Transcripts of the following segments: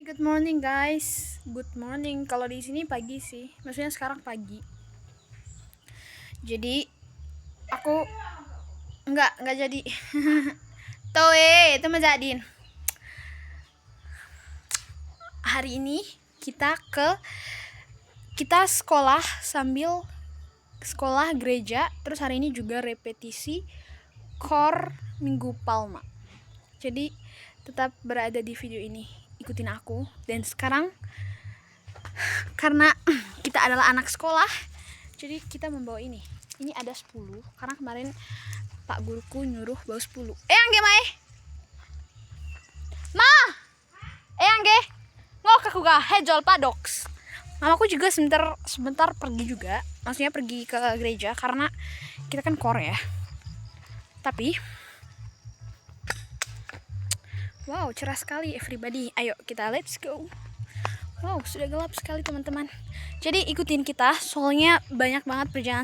Good morning guys. Good morning. Kalau di sini pagi sih. Maksudnya sekarang pagi. Jadi aku enggak jadi. Tuh itu Majadin. Hari ini kita sekolah sambil sekolah gereja. Terus hari ini juga repetisi KOR Minggu Palma. Jadi tetap berada di video ini. Ikutin aku. Dan sekarang karena kita adalah anak sekolah, jadi kita membawa ini ada 10 karena kemarin pak guruku nyuruh bawa 10. Angge mae ma angge ngok aku ga hejol padoks. Mamaku juga sebentar pergi juga, maksudnya pergi ke gereja karena kita kan KOR ya. Tapi wow, cerah sekali everybody. Ayo kita let's go. Wow, sudah gelap sekali teman-teman. Jadi ikutin kita, soalnya banyak banget perjalanan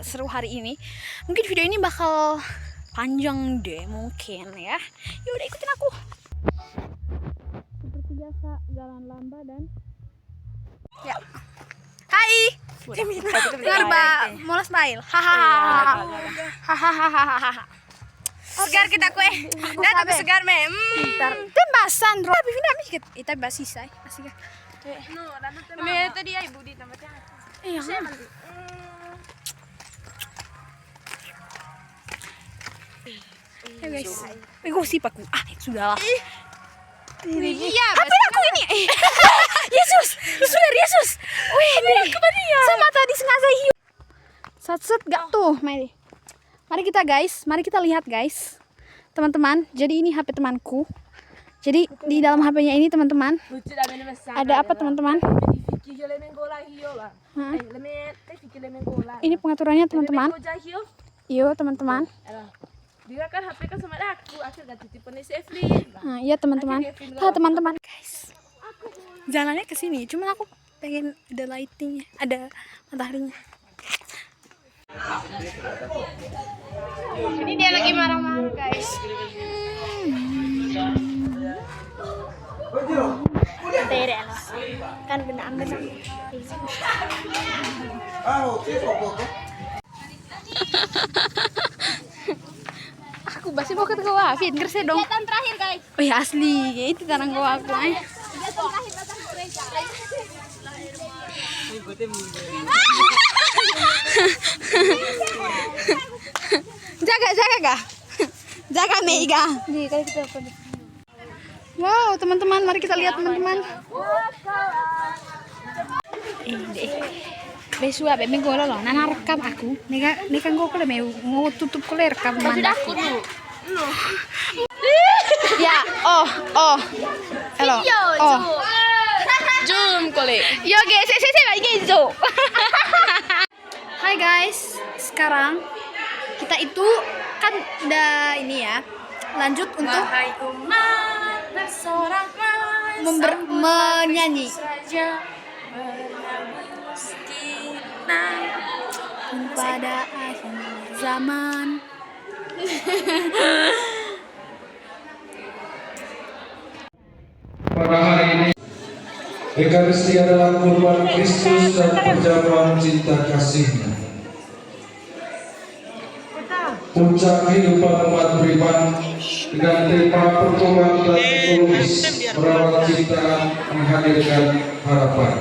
seru hari ini. Mungkin video ini bakal panjang deh mungkin ya. Yaudah ikutin aku. Seperti biasa jalan lambat dan ya. Hai. Ngarba, molas mail. Hahaha. Hahaha. Segar kita kue. Dah tapi segar me. Tembasan ro. Tapi fina mikit. Ita basi say. Asik. No, me tadi ay budi tamatnya. Iya. Ya guys. Gosip aku. Sudahlah. Iya, apa aku ini? Yesus. Yesus. Wih, sama tadi sengaja hiu. Sat gak tuh, Mari kita lihat guys, teman-teman. Jadi ini HP temanku. Jadi di dalam HP-nya ini teman-teman, ada apa teman-teman? Ini pengaturannya teman-teman. Iya teman-teman. Nah, iya teman-teman. Teman-teman guys, jalannya ke sini. Cuma aku pengen ada lightingnya, ada mataharinya. Ini dia lagi marah-marah guys. Kan benar-benar. Aku pasti mau ketemu Wafid, ngerti dong. Kegiatan terakhir guys. Oh ya asli, itu tanang gua aku. Kegiatan terakhir datang ke gereja. Jaga Mega. Wow teman-teman, mari kita lihat teman-teman. Besua minggu lo nana rekam aku. Nika gue kalau mau tutup kuliah rekam mandaku. Ya, hello. Zoom kole. Yo guys, saya lagi zoom. Hai guys, sekarang kita itu kan udah ini ya, lanjut untuk menyanyi pada akhir zaman. Pada hari ini Ekaristi adalah kurban Kristus dan perjamuan cinta kasih-Nya. Puncak kehidupan umat beriman dengan tema pertobat dan ekologis merawat ciptaan menghadirkan harapan.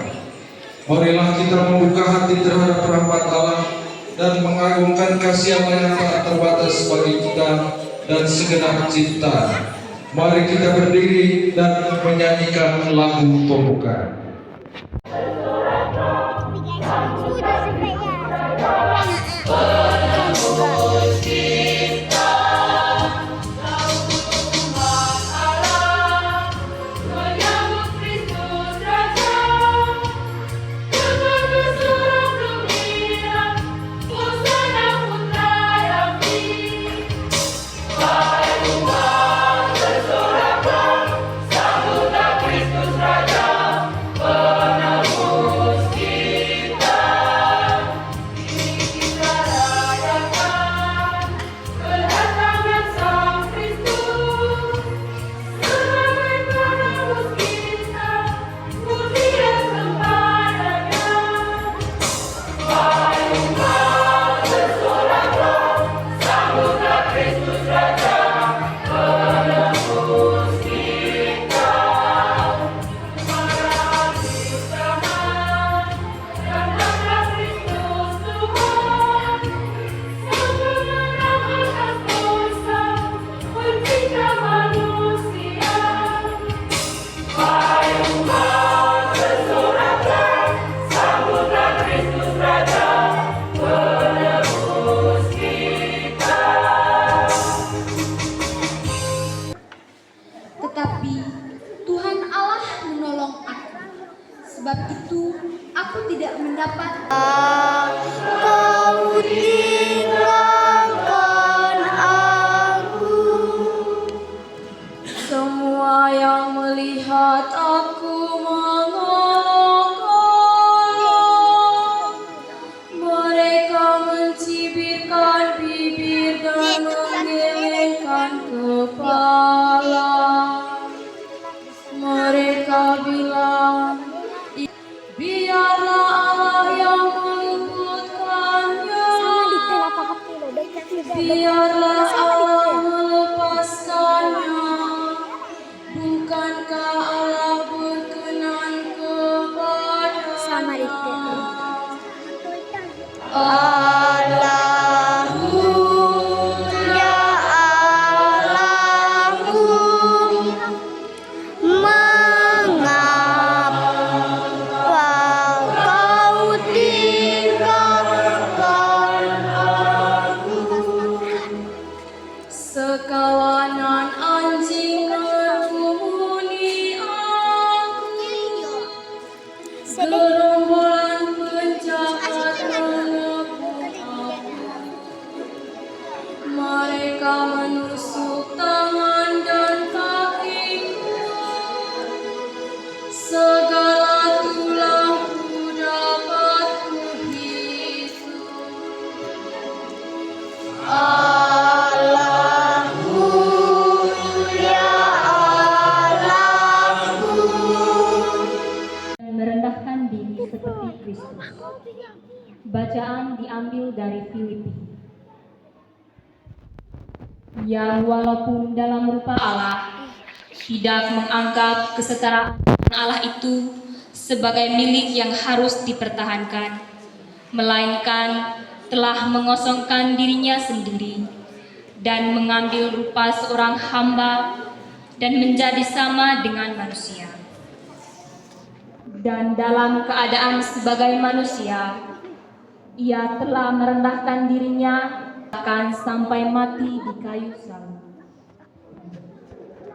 Marilah kita membuka hati terhadap rahmat Allah dan mengagungkan kasih Allah yang tak terbatas bagi kita dan segenap ciptaan. Mari kita berdiri dan menyanyikan lagu pembuka. Raja, penanggung Tetapi Tuhan Allah menolong aku. Sebab itu aku tidak mendapat Kau tinggalkan aku. semua yang melihat aku mengolok-olok. Mereka mencibirkan bibir dan menggelengkan kepala. Mereka bilang, biarlah Allah yang meluputkannya. Biarlah Allah melepaskannya. Bukankah Allah berkenan kepadanya? Allahku, ya Allahku, mengapa kau tinggalkan aku? Sekawanan anjing menghuni aku. Gerombolan penjahat mengepung aku. Mereka menusuk tangan dan kakiku. Segala tulangku dapat kuhisu. Allahku, ya Allahku, merendahkan diri seperti Kristus. Bacaan diambil dari Filipi. Yang walaupun dalam rupa Allah, tidak menganggap kesetaraan Allah itu sebagai milik yang harus dipertahankan, melainkan telah mengosongkan dirinya sendiri dan mengambil rupa seorang hamba dan menjadi sama dengan manusia. Dan dalam keadaan sebagai manusia, ia telah merendahkan dirinya bahkan sampai mati di kayu salib.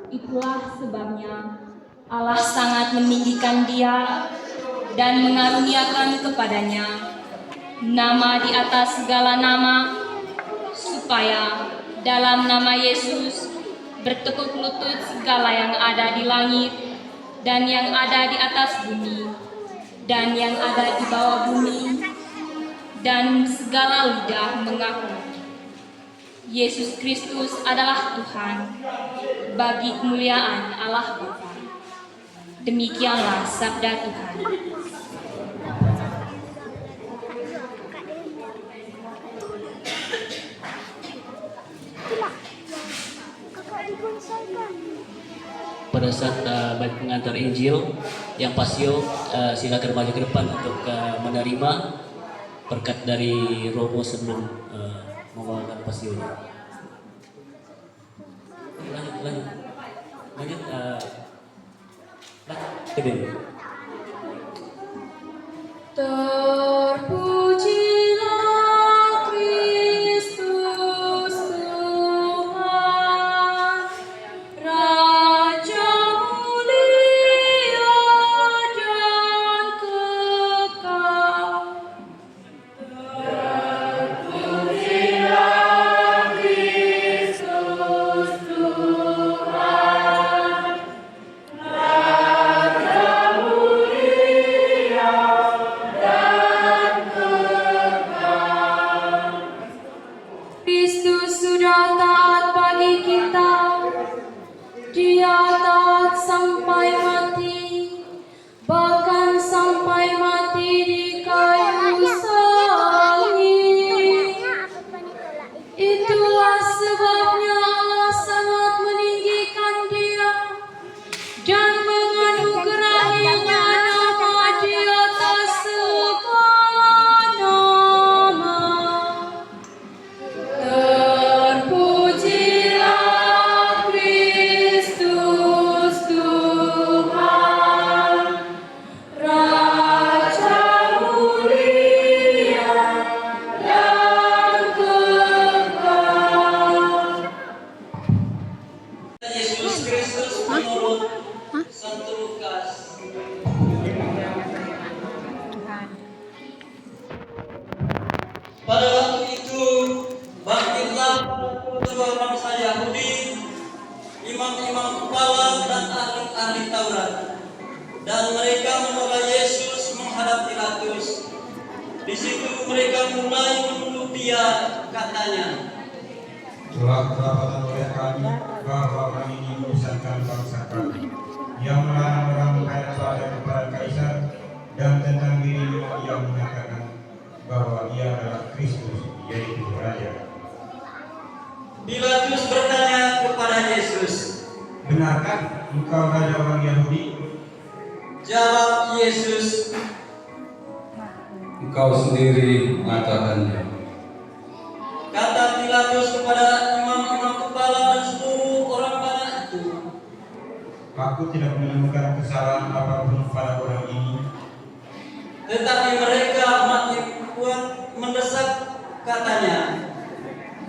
Itulah sebabnya Allah sangat meninggikan dia dan mengaruniakan kepadanya nama di atas segala nama, supaya dalam nama Yesus bertekuk lutut segala yang ada di langit dan yang ada di atas bumi dan yang ada di bawah bumi, dan segala lidah mengaku Yesus Kristus adalah Tuhan, bagi kemuliaan Allah Bapa. Demikianlah sabda Tuhan. Pada saat baik pengantar Injil yang pasio, silakan maju ke depan untuk menerima berkat dari Romo sebelum membawakan pasionya. Lanjut, Terpujilah Kristus Tuhan, Raja mulia dan kekal. Kristus sudah taat bagi kita. Dia taat sampai mati, bahkan sampai mati di kayu salib. Itulah sebabnya Allah sangat meninggikan dia dan menganugerahinya nama di atas segala nama. Terpujilah Kristus Tuhan, Pada waktu itu bangkitlah kedua bangsa Yahudi, imam-imam kepala dan ahli-ahli Taurat, dan mereka membawa Yesus menghadap Pilatus. Di situ mereka mulai menuduh dia, katanya, telah kedapatan oleh kami bahwa orang ini menyesatkan bangsa kami, yang melarang orang membayar kepada Kaisar, dan tentang dirinya ia menyatakan bahwa ia adalah Kristus, yaitu Raja. Pilatus bertanya kepada Yesus, benarkah engkau raja orang Yahudi? jawab Yesus, Engkau sendiri mengatakannya. kata Pilatus kepada imam-imam kepala dan seluruh orang banyak itu, Aku tidak menemukan kesalahan apapun pada orang ini. tetapi mereka makin kuat mendesak, katanya,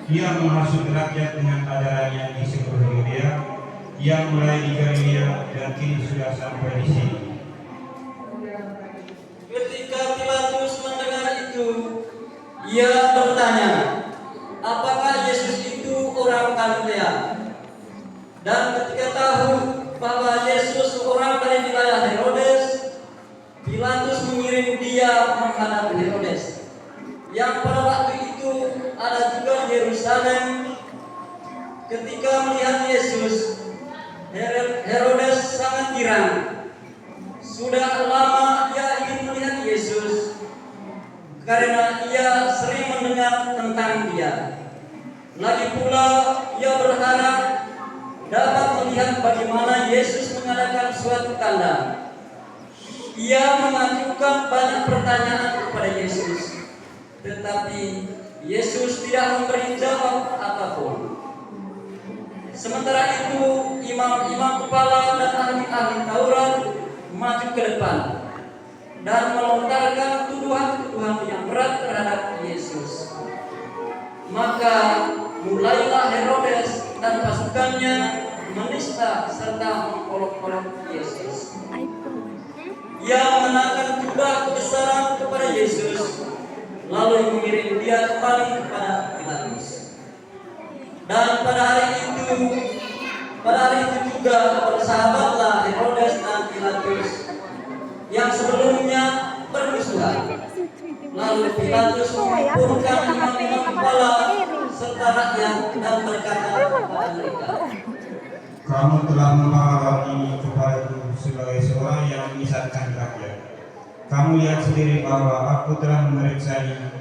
Ia menghasut rakyat dengan ajarannya di seluruh Yudea. Ia mulai di Galilea dan kini sudah sampai di sini. Ketika Pilatus mendengar itu, ia bertanya, apakah Yesus itu orang Galilea? Dan ketika tahu bahwa Yesus orang dari wilayah Herodes, Pilatus mengirim dia menghadap Herodes, yang pada waktu itu ada juga di Yerusalem. Ketika melihat Yesus, Herodes sangat girang. Sudah lama ia ingin melihat Yesus, karena ia sering mendengar tentang dia. Lagi pula ia berharap dapat melihat bagaimana Yesus mengadakan suatu tanda. Ia mengajukan banyak pertanyaan kepada Yesus, tetapi Yesus tidak memberi jawab apapun. Sementara itu, imam-imam kepala dan ahli-ahli Taurat maju ke depan dan melontarkan tuduhan-tuduhan yang berat terhadap Yesus. Maka mulailah Herodes dan pasukannya menista serta mengolok-olok Yesus. Ia mengenakan jubah kebesaran kepada Yesus, lalu mengirim dia kembali kepada Pilatus. Dan pada hari itu juga bersahabatlah Herodes dan Pilatus yang sebelumnya bermusuhan. Lalu Pilatus mengumpulkan imam-imam kepala serta rakyat dan berkata kepada mereka, Kamu telah membawa orang ini kepadaku sebagai seorang yang menyesatkan rakyat. Kamu lihat sendiri bahwa aku telah memeriksanya,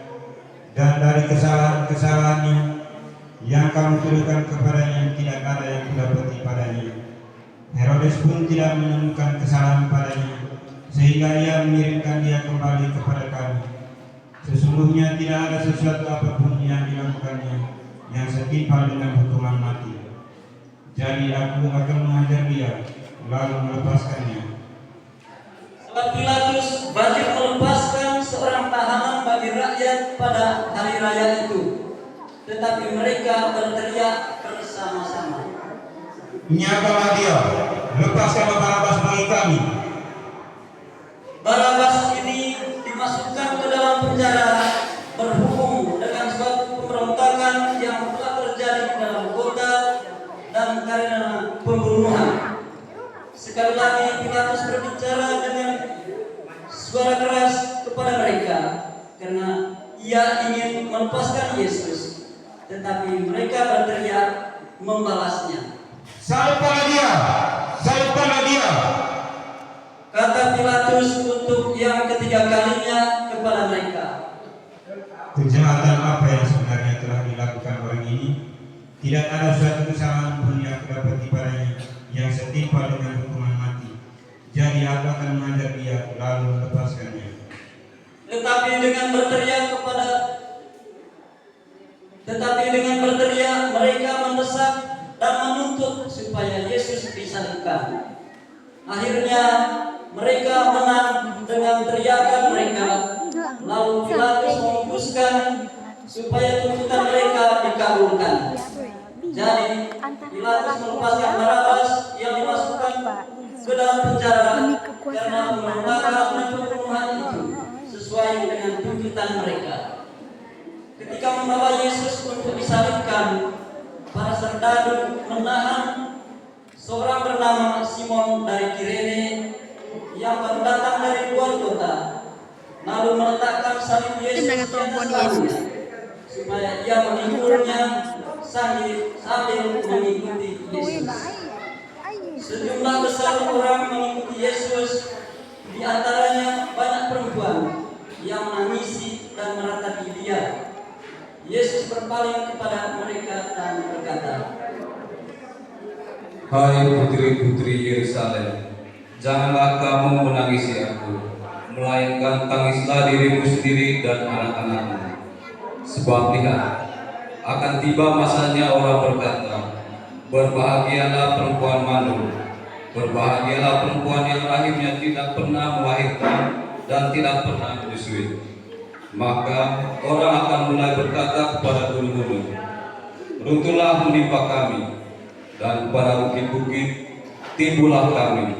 dan dari kesalahan-kesalahannya yang kamu tuduhkan kepadanya tidak ada yang kudapati padanya. Herodes pun tidak menemukan kesalahan padanya, sehingga ia mengirimkan dia kembali kepada kami. Sesungguhnya tidak ada sesuatu apapun yang dilakukannya yang setimpal dengan hukuman mati. Jadi aku akan mengajar dia, lalu melepaskannya. sebab Pilatus wajib melepaskan seorang tahanan bagi rakyat pada hari raya itu. Tetapi mereka berteriak bersama-sama, Nyatalah dia, lepaskan Barabas bagi kami. Barabas ini dimasukkan ke dalam penjara berhubung dengan suatu pemberontakan yang telah terjadi di dalam kota dan karena pembunuhan. Sekali lagi Pilatus berbicara dengan suara keras kepada mereka karena ia ingin melepaskan Yesus. Tetapi mereka berteriak membalasnya, Salibkanlah dia, salibkanlah dia. kata Pilatus untuk yang ketiga kalinya kepada mereka. Kejahatan apa yang sebenarnya telah dilakukan orang ini? Tidak ada suatu kesalahan pun yang kudapati padanya yang setimpal dengan hukuman mati. Jadi aku akan mengajar dia, lalu melepaskannya. Tetapi dengan berteriak mereka mendesak dan menuntut supaya Yesus disalibkan. Akhirnya mereka menang dengan teriakan mereka. Lalu Pilatus memutuskan supaya tuntutan mereka dikabulkan. Jadi Pilatus melepaskan Barabas yang dimasukkan ke dalam penjara karena pemberontakan dan pembunuhan itu sesuai dengan tuntutan mereka. ketika membawa Yesus untuk disalibkan, para serdadu menahan seorang bernama Simon dari Kirene yang baru datang dari luar kota, lalu meletakkan salib Yesus di atas bahunya, supaya ia memikulnya sambil mengikuti Yesus. Sejumlah besar orang mengikuti Yesus, di antaranya banyak perempuan yang menangisi dan meratapi dia. Yesus berpaling kepada mereka dan berkata, Hai putri-putri Yerusalem, janganlah kamu menangisi aku, melainkan tangislah dirimu sendiri dan anak-anakmu. Sebab lihat, akan tiba masanya orang berkata, berbahagialah perempuan mandul, berbahagialah perempuan yang rahimnya tidak pernah melahirkan dan tidak pernah menyusui. Maka orang akan mulai berkata kepada gunung-gunung, runtuhlah menimpa kami, dan kepada bukit-bukit timbullah kami.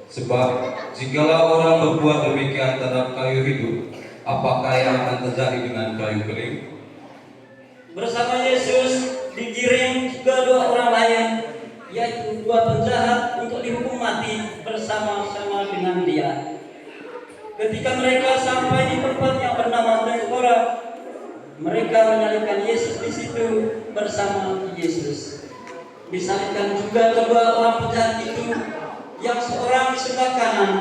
Sebab jikalau orang berbuat demikian terhadap kayu hidup, apakah yang akan terjadi dengan kayu kering? bersama Yesus digiring juga dua orang lain, yaitu dua penjahat untuk dihukum mati bersama-sama dengan dia. Ketika mereka sampai di tempat yang bernama Tengkora, mereka menyalibkan Yesus di situ bersama Yesus. Disalibkan juga kedua orang penjahat itu, yang seorang di sebelah kanan,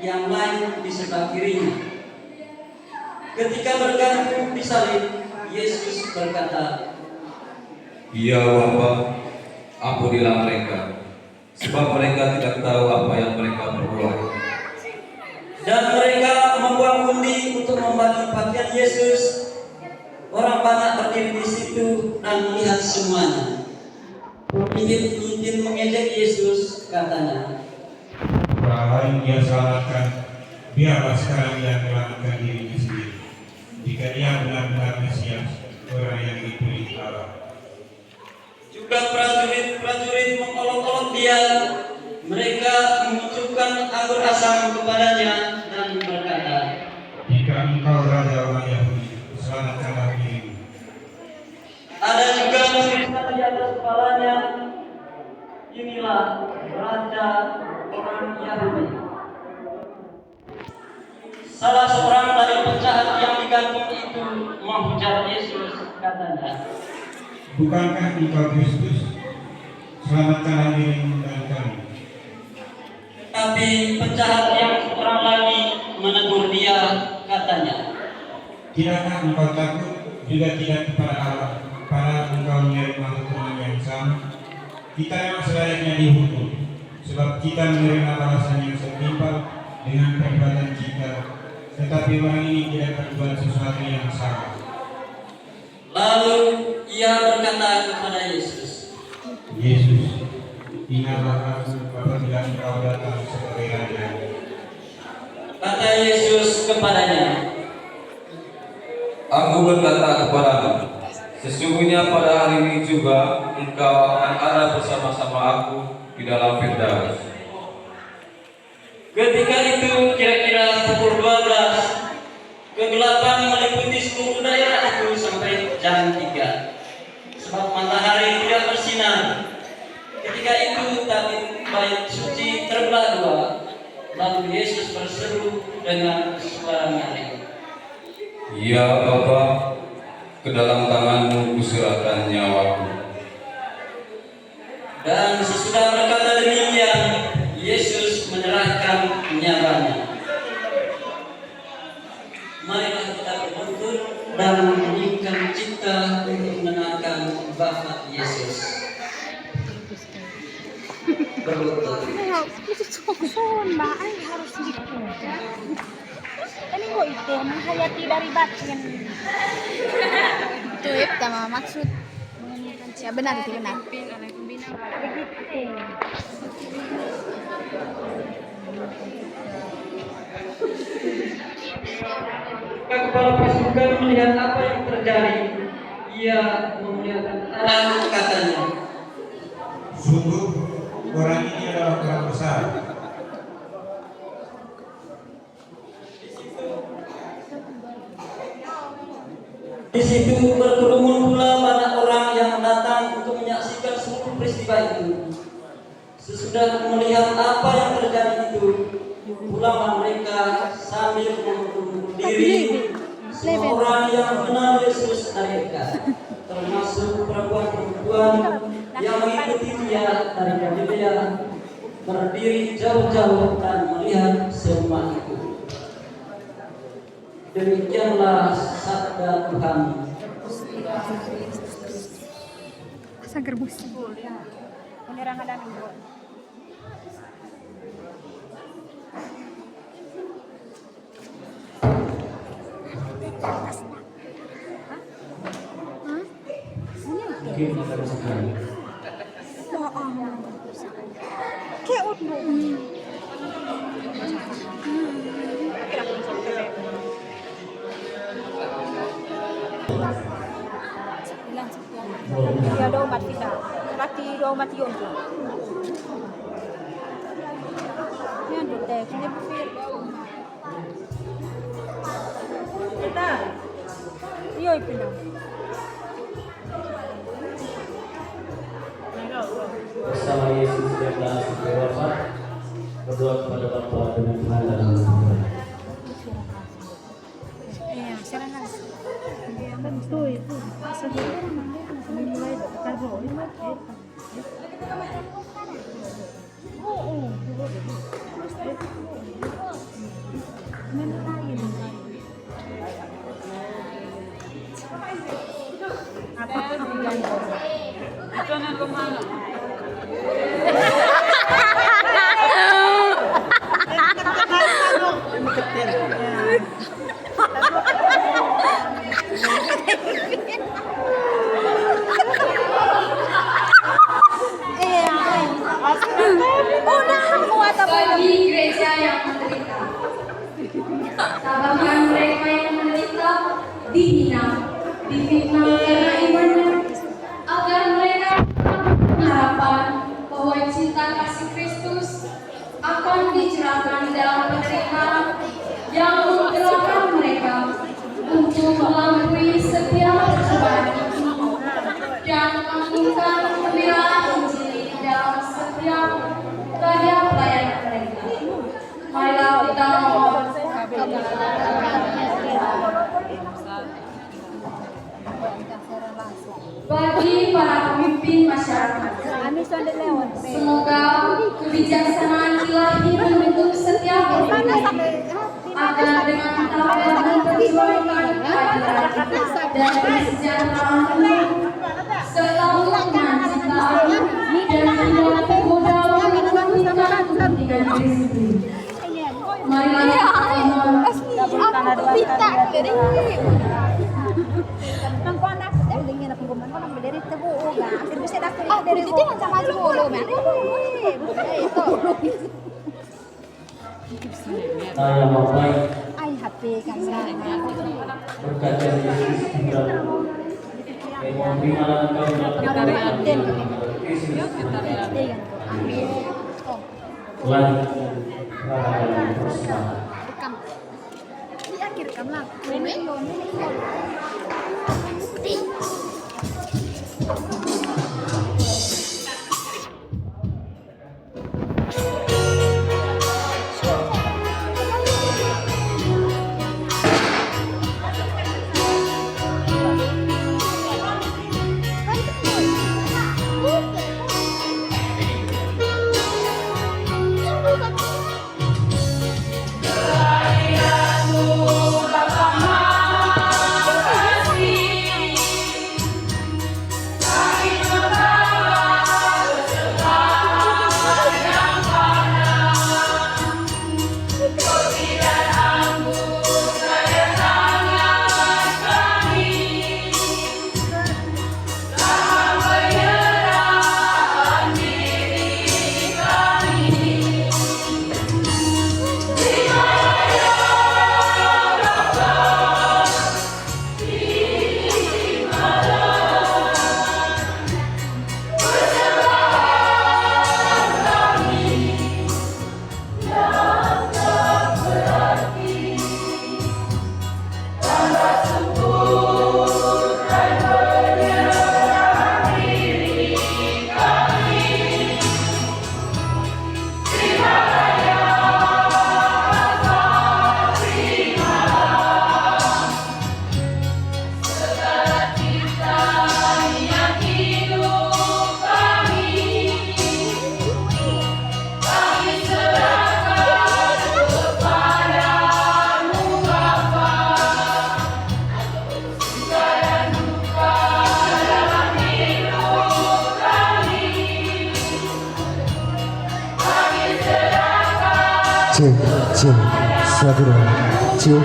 yang lain di sebelah kirinya. Ketika bergantung disalib, Yesus berkata, Ya Bapa, ampunilah mereka, sebab mereka tidak tahu apa yang mereka perbuat. Dan mereka membuang undi untuk membagi pakaian Yesus. Orang banyak berdiri di situ dan melihat semuanya. Pemimpin mengejek Yesus, katanya, Orang yang dia selamatkan, biarlah sekarang dia menyelamatkan dirinya sendiri. Jika dia benar-benar Mesias, orang yang dipilih Allah. juga prajurit mengolok-olok dia. Mereka mengucapkan anggur asam kepadanya dan berkata, Jika engkau raja orang Yahudi, selamatkanlah dirimu. ada juga tulisan di atas kepalanya, inilah raja orang Yahudi. Salah seorang dari penjahat yang digantung itu menghujat Yesus, katanya, Bukankah engkau Kristus? Selamatkanlah dirimu dan kami. tapi penjahat yang seorang lagi menegur dia, katanya, Tidakkah engkau takut juga tidak kepada Allah, para engkau menerima hukuman yang sama? Kita memang selayaknya dihukum, sebab kita menerima balasan yang setimpal dengan perbuatan kita, tetapi orang ini tidak berbuat sesuatu yang salah. Lalu ia berkata kepada Yesus, Yesus, ingatlah aku apabila engkau datang sebagai raja. kata Yesus kepadanya, Aku berkata kepadamu, sesungguhnya pada hari ini juga engkau akan ada bersama-sama aku di dalam Firdaus. ketika itu kira-kira pukul 12, kegelapan meliputi seluruh daerah itu sampai jam 3, sebab matahari tidak bersinar. Ketika itu tabir bait suci terbelah dua, lalu Yesus berseru dengan suara nyaring, Ya Bapa, ke dalam tanganmu kuserahkan nyawaku. dan sesudah berkata demikian, Yesus menyerahkan nyawanya. Marilah kita berlutut dan meninggikan cipta untuk mengenalkan Bapa Yesus. Berlutut. Mbak, harus dipuja. Ini kok itu menghayati dari batin. Itu ya sama maksud. Ya benar itu benar. Kepala pasukan melihat apa yang terjadi. Ia memuliakan Allah, katanya, Sungguh, orang ini adalah orang besar. Di situ berkerumun pula banyak orang yang datang untuk menyaksikan seluruh peristiwa itu. Sesudah melihat apa yang terjadi itu, pulanglah mereka sambil berdiri. Semua orang yang mengenal Yesus mereka, termasuk perempuan-perempuan yang mengikuti dia dari Galilea, berdiri jauh-jauh dan melihat semua itu. Demikianlah sabda Tuhan. Sangker bus. Penerangan dan ibu. Mungkin akan sekali. Kayak udah. Dia ada umat kita. Laki ada umat Yon tu. Yang tu teh, kini berfir. Kita. Iyo ipinang. Bersama Yesus yang telah sampai wafat, berdoa kepada Bapa dengan Tuhan dalam Tuhan. Iya, sekarang kan. Kan tu itu. Sebenarnya mulai karbo ini mah. Oh. Mana lain? Apa? Itu nan kemana? Bagi gereja yang menderita, tabahkan mereka yang menderita, dihina, difitnah karena imannya, agar mereka harapan bahwa cinta kasih Kristus akan dicurahkan di dalam penderitaan yang menggerakkan mereka untuk melampaui setiap percobaan itu dan menganggungkan pemberitaan Injil di dalam setiap karya pelayanan mereka. Marilah kita memohon. Bagi para pemimpin masyarakat, semoga kebijaksanaan ilahi membentuk setiap pemimpin agar dengan tabah memperjuangkan keadilan dan kesejahteraan umum serta melakukan cintaan dan tidak tergoda menggugurkan kepentingan diri sendiri. Marilah kita memohon. Saya mau baik Ay, HP kan berkat dari Yesus tinggal. Terimalah engkau dalam Yesus melanjutkan peradaban persembahan. Di akhir kamlah. cek cek sabra cek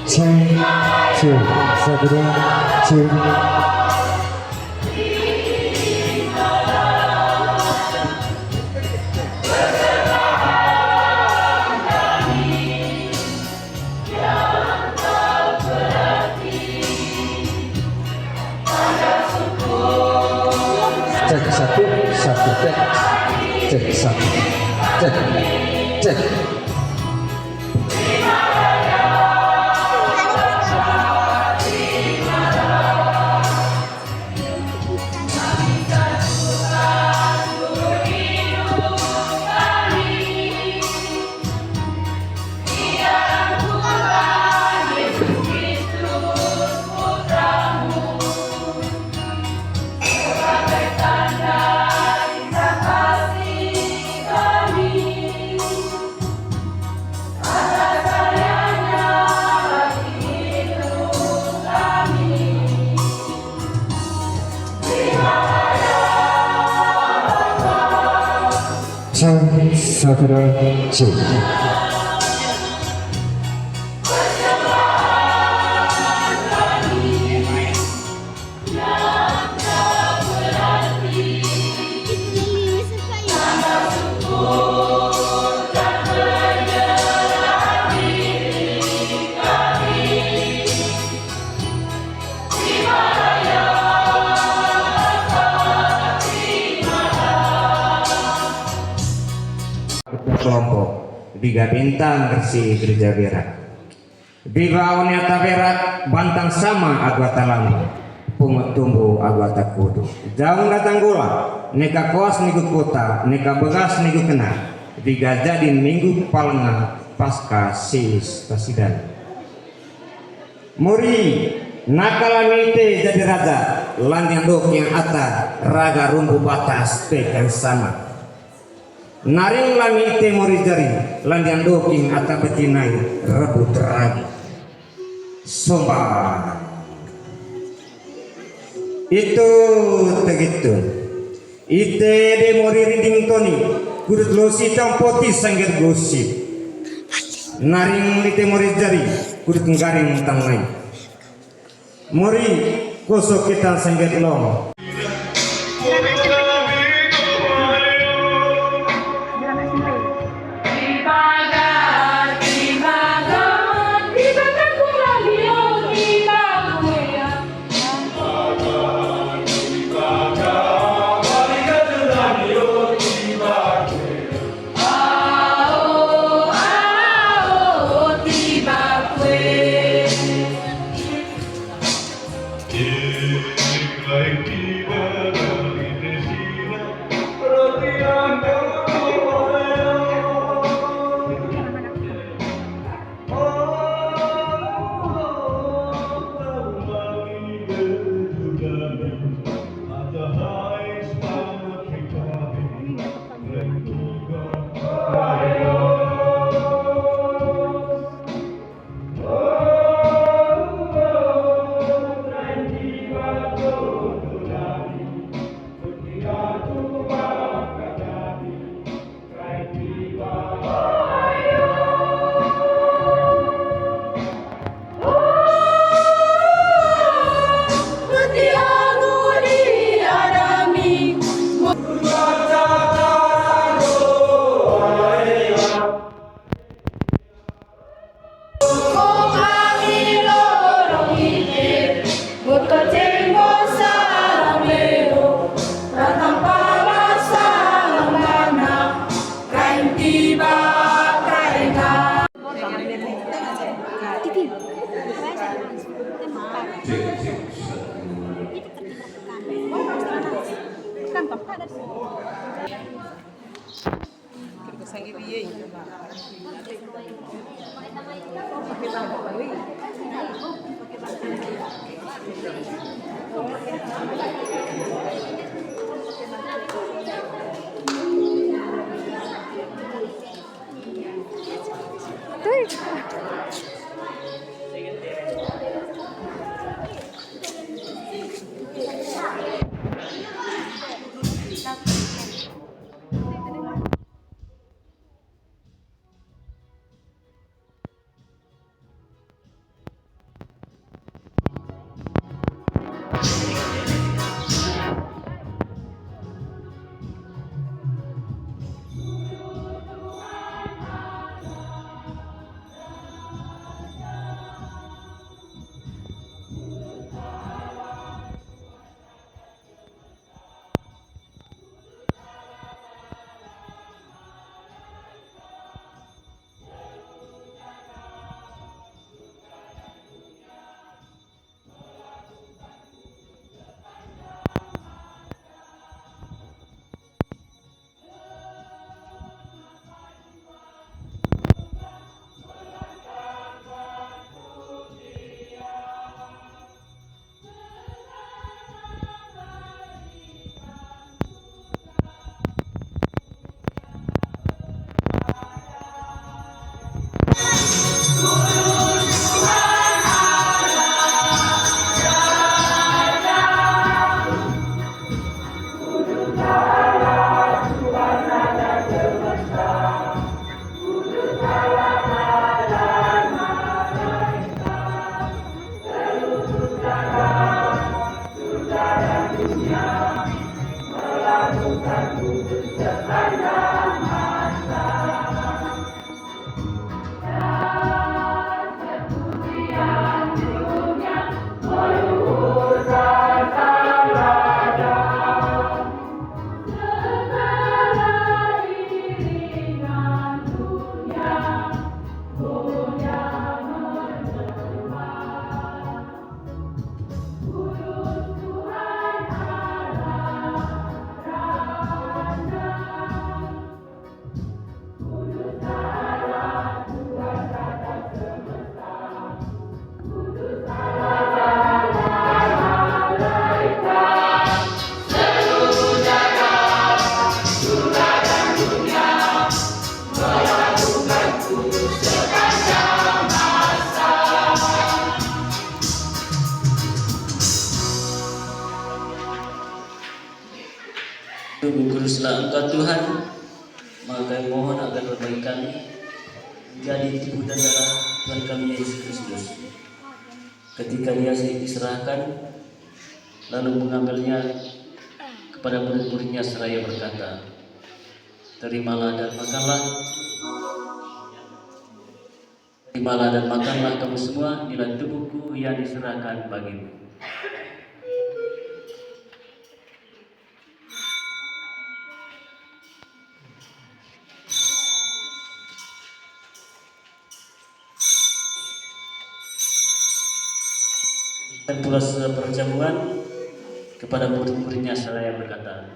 cek sabra cek cek satu cek cek satu cek sabra cek kelompok 3 bintang bersih gereja berak Biba Onyata berak bantang sama agwata lama pungut tumbuh agwata kudu jauh datang gula neka kos niku kota neka begas niku kena 3 jadi minggu palengah pasca sis tasidan muri nakalamite jadi raja landian dok yang ata raga rumbu batas pekan sama naring lamite muri jari landian doking ata betinai rebut ragi sombang itu tegitu ite de muri rinding toni kudut losi tampoti sangger gosip naring lite muri jari kudut ngaring tangai muri kosok kita sangger long berkat Tuhan, maka kami mohon agar bagi kami menjadi tubuh dan darah Tuhan kami Yesus Kristus. Ketika Dia diserahkan, lalu mengambilnya kepada murid-muridnya seraya berkata, terimalah dan makanlah. Terimalah dan makanlah kamu semua, inilah tubuhku yang diserahkan bagimu. Dan pula perjamuan kepada murid-muridnya seraya berkata,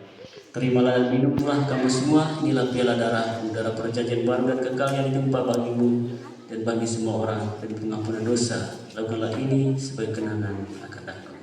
terimalah dan minumlah kamu semua, inilah piala darahku, darah perjanjian baru dan kekal yang ditumpah bagimu dan bagi semua orang dan pengampunan dosa. Lakukanlah ini sebagai kenangan akan aku.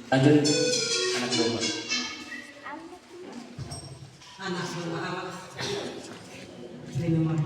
Lanjut anak domba. Anak domba apa? Ini nomor.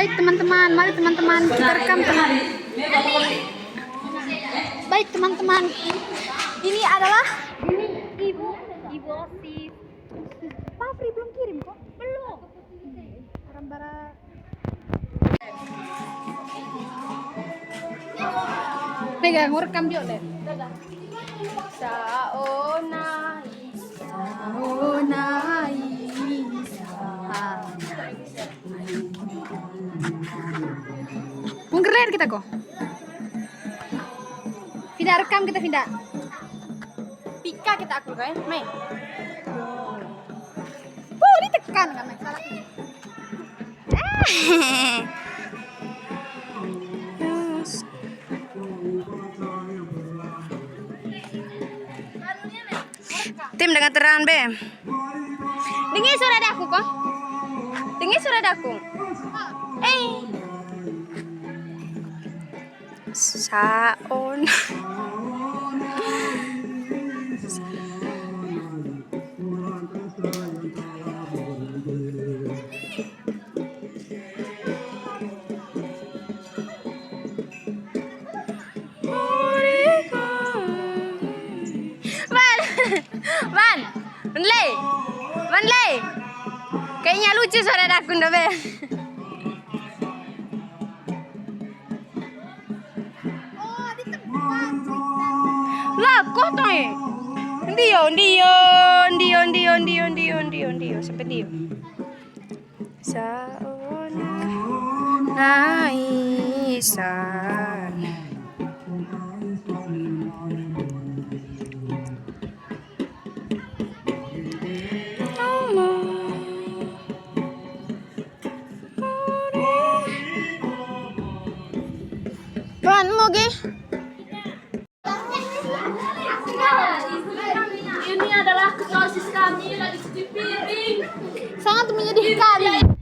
Baik teman-teman, mari teman-teman kita rekam. Baik teman-teman, ini adalah ibu Osi. Papri belum kirim kok? Belum. Barang-barang. Pegang, mau rekam dia deh. Mungkin kita kok. Tidak rekam kita tidak. Pika kita aku kan, main. Ditekan kan salah. Tim dengan terang be. Dengar suara aku kok. Dengar suara aku. Saon. Van Lei. Kayaknya lucu suara aku ndak be. Lah, kok toh? Ndio. Sampai dio. Saona naisan. Tuan, mau ge? Ini adalah sosis kami lagi cuci piring. Sangat menyedihkan.